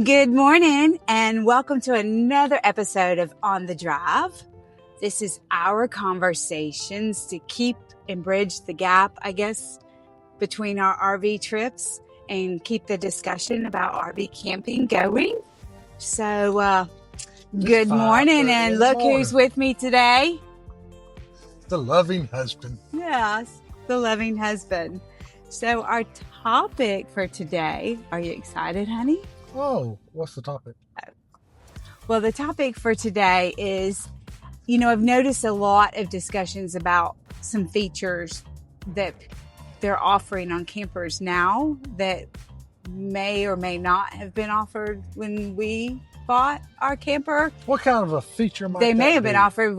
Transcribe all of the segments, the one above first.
Good morning and welcome to another episode of On the Drive. This is our conversations to keep and bridge the gap, I guess, between our RV trips and keep the discussion about RV camping going. So, good morning and look who's with me today. The loving husband. Yes, the loving husband. So our topic for today, are you excited, honey? Oh, what's the topic? Well, the topic for today is, I've noticed a lot of discussions about some features that they're offering on campers now that may or may not have been offered when we bought our camper. What kind of a feature might they may that have be? been offered?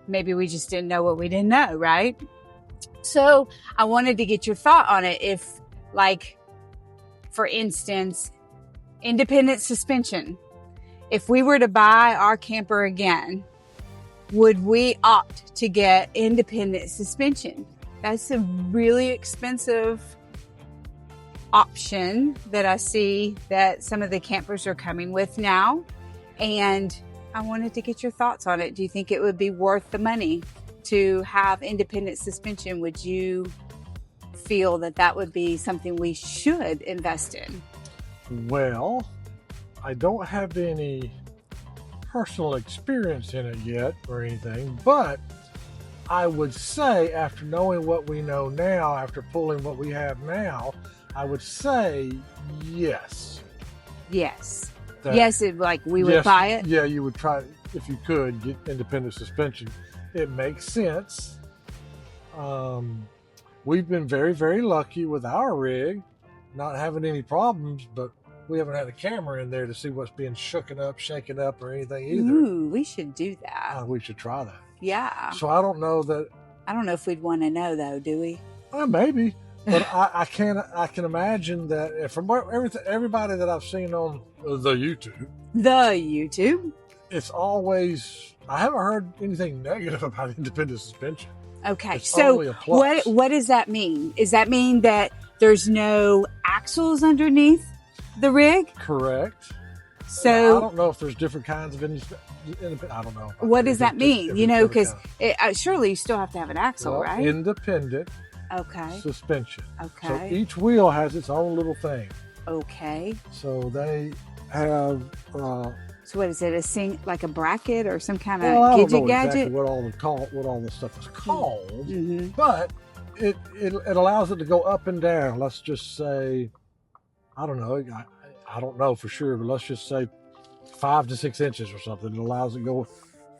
Maybe we just didn't know what we didn't know, right? So I wanted to get your thought on it. If, like, for instance, independent suspension. If we were to buy our camper again, would we opt to get independent suspension? That's a really expensive option that I see that some of the campers are coming with now. And I wanted to get your thoughts on it. Do you think it would be worth the money to have independent suspension? Would you feel that that would be something we should invest in? Well, I don't have any personal experience in it yet or anything, but I would say after knowing what we know now, after pulling what we have now, I would say yes. Yes. We would buy it? Yeah, you would try, if you could, get independent suspension. It makes sense. We've been very, very lucky with our rig, not having any problems, but we haven't had a camera in there to see what's being shaken up or anything either. Ooh, we should do that. We should try that. Yeah. So I don't know if we'd want to know though, do we? Maybe, but I can imagine that from everybody that I've seen on the YouTube, it's always, I haven't heard anything negative about independent suspension. Okay, it's so what does that mean? Does that mean that there's no axles underneath the rig? Correct. So I don't know if there's different kinds of independent. I don't know. What does that mean? Because surely you still have to have an axle, right? Independent. Okay. Suspension. Okay. So each wheel has its own little thing. Okay. So they have. So what is it? Like a bracket or some kind of I don't know gadget? exactly what all the stuff is called, but it allows it to go up and down. Let's just say, I don't know. I don't know for sure, but let's just say 5 to 6 inches or something. It allows it to go.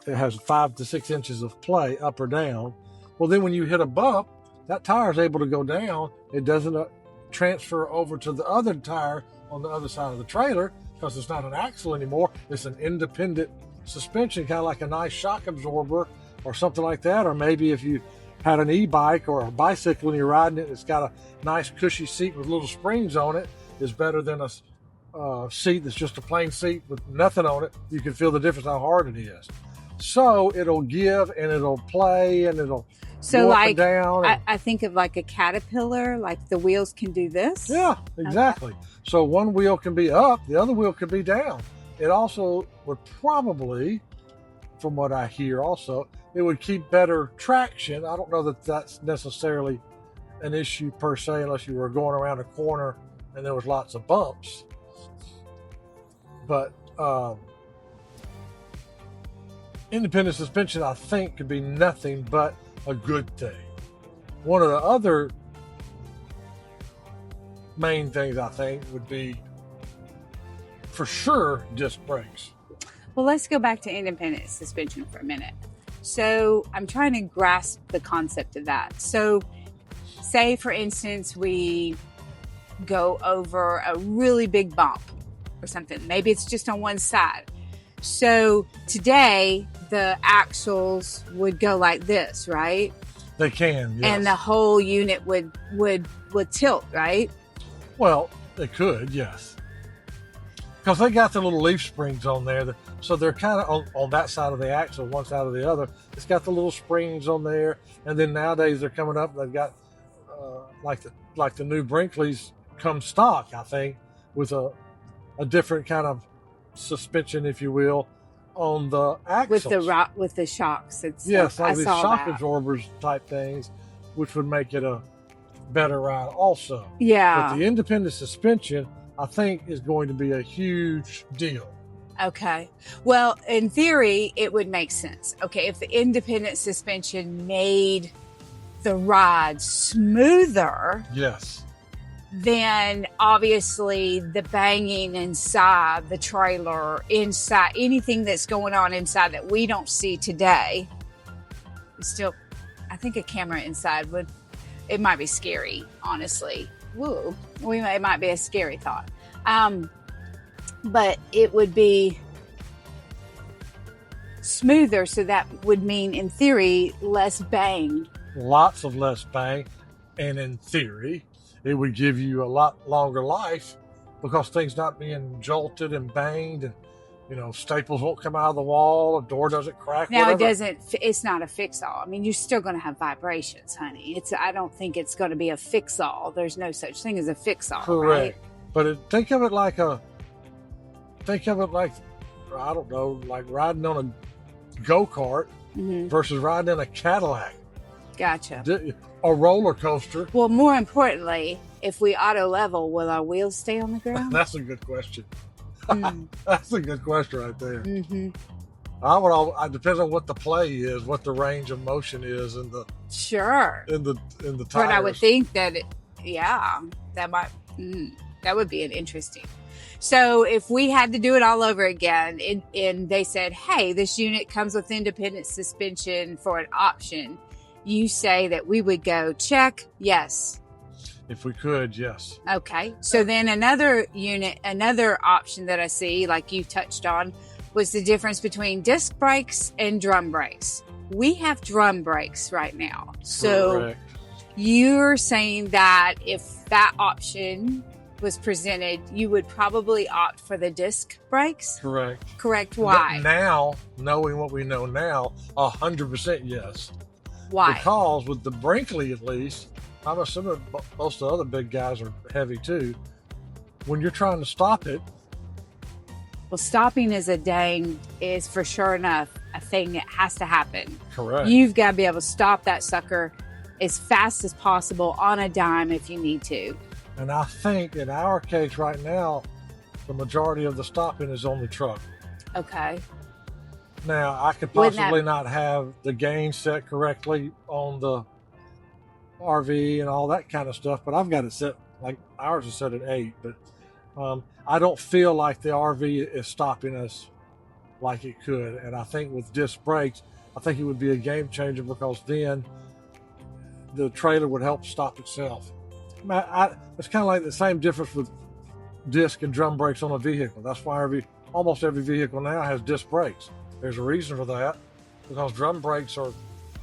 It has 5 to 6 inches of play up or down. Well, then when you hit a bump, that tire is able to go down. It doesn't transfer over to the other tire on the other side of the trailer because it's not an axle anymore. It's an independent suspension, kind of like a nice shock absorber or something like that. Or maybe if you had an e-bike or a bicycle and you're riding it, it's got a nice cushy seat with little springs on it. It's better than a seat that's just a plain seat with nothing on it. You can feel the difference how hard it is. So it'll give and it'll play and it'll go up and down. I think of like a Caterpillar, like the wheels can do this. Yeah, exactly. Okay. So one wheel can be up, the other wheel can be down. It also would probably, from what I hear also, it would keep better traction. I don't know that that's necessarily an issue per se unless you were going around a corner and there was lots of bumps. But independent suspension, I think, could be nothing but a good thing. One of the other main things I think would be, for sure, disc brakes. Well, let's go back to independent suspension for a minute. So I'm trying to grasp the concept of that. So say, for instance, we go over a really big bump or something. Maybe it's just on one side. So today, the axles would go like this, right? They can, yes. And the whole unit would tilt, right? Well, they could, yes. Because they got the little leaf springs on there. So they're kind of on that side of the axle, one side of the other. It's got the little springs on there. And then nowadays they're coming up, they've got like the new Brinkley's come stock, I think, with a a different kind of suspension, if you will, on the axles. With the shocks. Yes, like these shock absorbers type things, which would make it a better ride also. Yeah. But the independent suspension, I think, is going to be a huge deal. Okay. Well, in theory, it would make sense. Okay, if the independent suspension made the ride smoother, yes, then obviously the banging inside the trailer, inside anything that's going on inside that we don't see today, still, I think a camera inside it might be scary, honestly. Woo, it might be a scary thought. But it would be smoother, so that would mean, in theory, less bang. Lots of less bang, and in theory, it would give you a lot longer life because things not being jolted and banged, and staples won't come out of the wall, a door doesn't crack. Now whatever. it's not a fix-all. I mean, you're still going to have vibrations, honey. I don't think it's going to be a fix-all. There's no such thing as a fix-all. Correct. Right? But think of it like I don't know, like riding on a go-kart versus riding in a Cadillac. Gotcha. A roller coaster. Well, more importantly, if we auto level, will our wheels stay on the ground? That's a good question. That's a good question right there. Mm-hmm. It depends on what the play is, what the range of motion is, in the tires. But I would think that that would be an interesting. So if we had to do it all over again, and they said, hey, this unit comes with independent suspension for an option, you say that we would go check, yes. If we could, yes. Okay. So then another option that I see, like you touched on, was the difference between disc brakes and drum brakes. We have drum brakes right now. So correct. You're saying that if that option was presented, you would probably opt for the disc brakes? Correct. Why? But now, knowing what we know now, 100% yes. Why? Because with the Brinkley, at least, I'm assuming most of the other big guys are heavy too. When you're trying to stop it, well, stopping is for sure enough a thing that has to happen. Correct. You've got to be able to stop that sucker as fast as possible on a dime if you need to. And I think in our case right now, the majority of the stopping is on the truck. Okay. Now, I could possibly not have the gain set correctly on the RV and all that kind of stuff, but I've got it set, like ours is set at 8, but I don't feel like the RV is stopping us like it could. And I think with disc brakes, I think it would be a game changer, because then the trailer would help stop itself. It's kind of like the same difference with disc and drum brakes on a vehicle. That's why almost every vehicle now has disc brakes. There's a reason for that, because drum brakes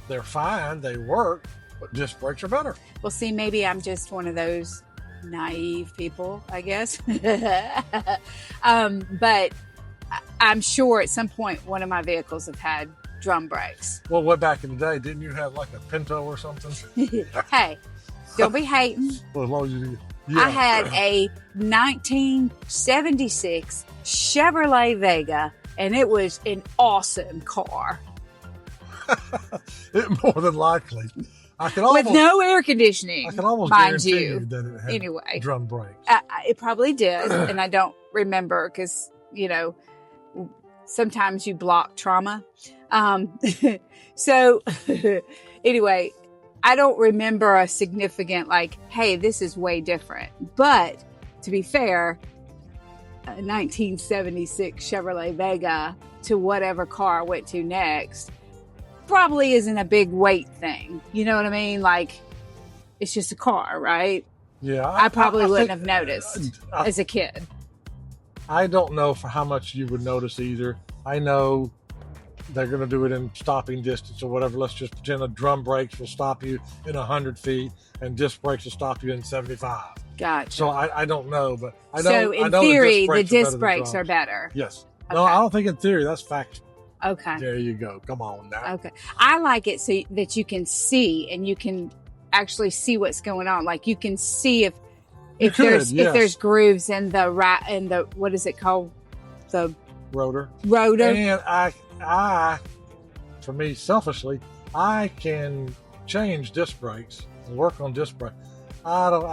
they're fine, they work, but disc brakes are better. Well, see, maybe I'm just one of those naive people, I guess. But I'm sure at some point one of my vehicles have had drum brakes. Well, way back in the day, didn't you have like a Pinto or something? Hey, don't be hating. Well, as long as you... Yeah. I had a 1976 Chevrolet Vega, and it was an awesome car. It more than likely. With no air conditioning, I can almost mind guarantee you. That it had anyway, drum brakes. It probably did, and I don't remember because, sometimes you block trauma. So anyway, I don't remember a significant, hey, this is way different. But to be fair, a 1976 Chevrolet Vega to whatever car I went to next probably isn't a big weight thing. You know what I mean? It's just a car, right? Yeah. I probably wouldn't have noticed as a kid. I don't know for how much you would notice either. I know they're going to do it in stopping distance or whatever. Let's just pretend a drum brakes will stop you in 100 feet and disc brakes will stop you in 75. Gotcha. So I don't know, but I know. So in theory, the disc brakes are better. Yes. Okay. No, I don't think in theory. That's fact. Okay. There you go. Come on now. Okay. I like it so that you can see, and you can actually see what's going on. You can see if there's grooves in the what is it called? The rotor. And I, for me, selfishly, I can change disc brakes and work on disc brakes. I don't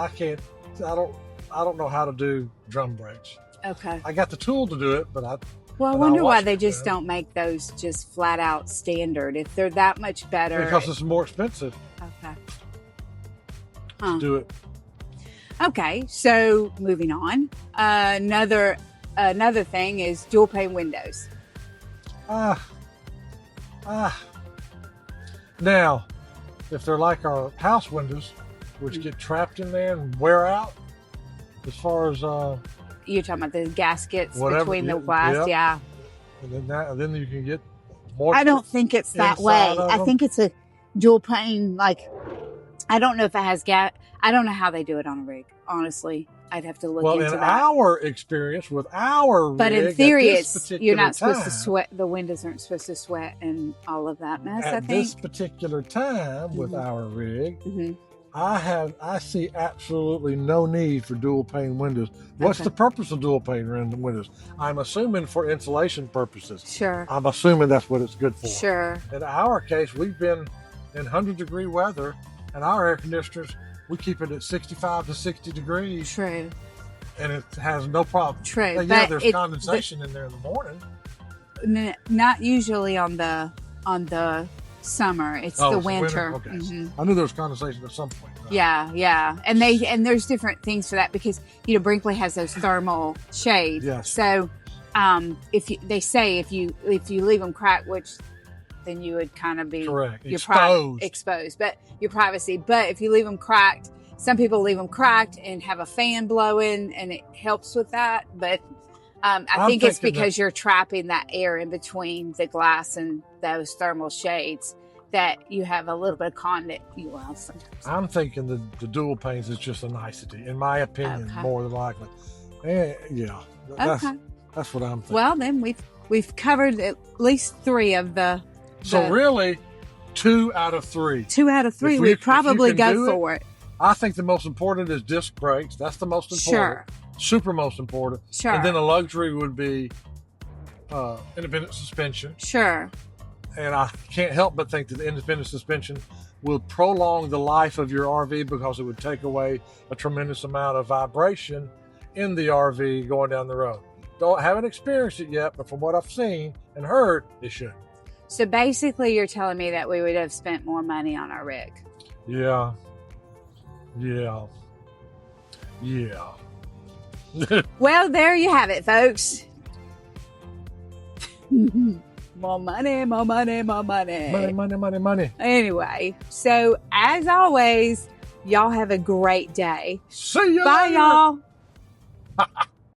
know how to do drum brakes. Okay. I got the tool to do it, but I wonder why they just don't make those just flat out standard if they're that much better. Because it's more expensive. Okay. To do it. Okay, so moving on. Another thing is dual pane windows. Now, if they're like our house windows, which get trapped in there and wear out, as far as you're talking about the gaskets whatever, between the glass, yeah. And then you can get more. I don't think it's that way. I think it's a dual pane. Like, I don't know if it has gas. I don't know how they do it on a rig. Honestly, I'd have to look into that. Well, in our experience with our rig, but in theory, you're not supposed to time, sweat. The windows aren't supposed to sweat and all of that mess. I think this particular time with our rig, I see absolutely no need for dual pane windows. What's the purpose of dual pane windows? I'm assuming for insulation purposes. Sure. I'm assuming that's what it's good for. Sure. In our case, we've been in 100-degree weather, and our air conditioners, we keep it at 65 to 60 degrees. True. And it has no problem. True. Now, yeah, there's condensation in there in the morning. Not usually on the summer. It's the winter. Okay. I knew there was condensation at some point. Yeah. And there's different things for that because Brinkley has those thermal shades. Yes. So they say if you leave them cracked, which then you would kind of be correct exposed, but your privacy. But if you leave them cracked, some people leave them cracked and have a fan blowing, and it helps with that. But I think it's because you're trapping that air in between the glass and those thermal shades that you have a little bit of conduit. Sometimes. I'm thinking the dual panes is just a nicety, in my opinion, more than likely. Yeah, that's what I'm thinking. Well, then we've covered at least 3 of the. So really, 2 out of 3. 2 out of 3. We'd probably go for it. I think the most important is disc brakes. That's the most important. Sure. Super most important. Sure. And then a luxury would be independent suspension. Sure. And I can't help but think that the independent suspension will prolong the life of your RV because it would take away a tremendous amount of vibration in the RV going down the road. Haven't experienced it yet, but from what I've seen and heard, it should. So basically, you're telling me that we would have spent more money on our rig. Yeah. Well, there you have it, folks. More money. Money. Anyway, so as always, y'all have a great day. See ya. Bye, y'all.